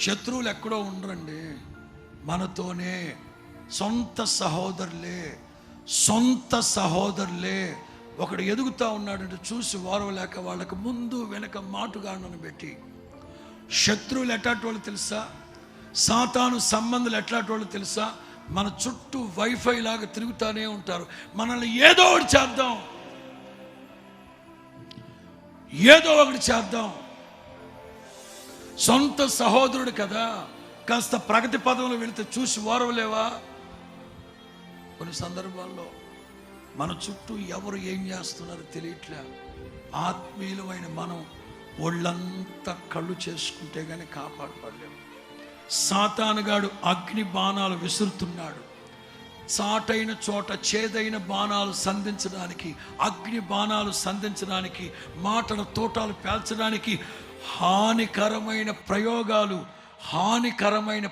శత్రువులు ఎక్కడో ఉండరండి, మనతోనే. సొంత సహోదరులే. ఒకడు ఎదుగుతూ ఉన్నాడంటే చూసి ఓర్వలేక వాళ్ళకి ముందు వెనక మాటుగాండను పెట్టి, శత్రువులు ఎట్లాంటి వాళ్ళు తెలుసా, సాతాను సంబంధాలు ఎట్లాంటి వాళ్ళు తెలుసా, మన చుట్టూ వైఫై లాగా తిరుగుతూనే ఉంటారు. మనల్ని ఏదో ఒకటి చేద్దాం. సొంత సహోదరుడు కదా, కాస్త ప్రగతి పదంలో వెళితే చూసి ఓరవలేవా? కొన్ని సందర్భాల్లో మన చుట్టూ ఎవరు ఏం చేస్తున్నారో తెలియట్లే. ఆత్మీయులమైన మనం ఒళ్ళంతా కళ్ళు చేసుకుంటే కానీ కాపాడపడలేము. సాతానుగాడు అగ్ని బాణాలు విసురుతున్నాడు. చాటైన చోట చేదైన బాణాలు సంధించడానికి, అగ్ని బాణాలు సంధించడానికి, మాటల తోటాలు పేల్చడానికి హానికరమైన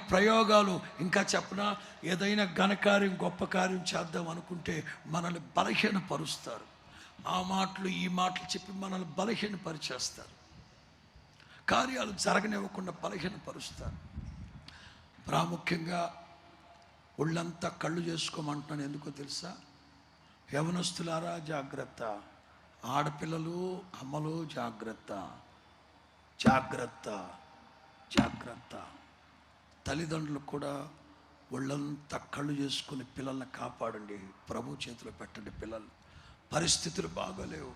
ప్రయోగాలు. ఇంకా చెప్పనా, ఏదైనా ఘనకార్యం గొప్ప కార్యం చేద్దాం అనుకుంటే మనల్ని బలహీనపరుస్తారు. ఆ మాటలు ఈ మాటలు చెప్పి మనల్ని బలహీనపరిచేస్తారు. కార్యాలు జరగనివ్వకుండా బలహీనపరుస్తారు. ప్రాముఖ్యంగా ఒళ్ళంతా కళ్ళు చేసుకోమంటున్నాను. ఎందుకో తెలుసా? యవనస్తులారా జాగ్రత్త, ఆడపిల్లలు అమ్మలు జాగ్రత్త. తల్లిదండ్రులు కూడా ఒళ్ళంతా కళ్ళు చేసుకుని పిల్లల్ని కాపాడండి. ప్రభు చేతిలో పెట్టండి. పిల్లలు పరిస్థితులు బాగాలేవు.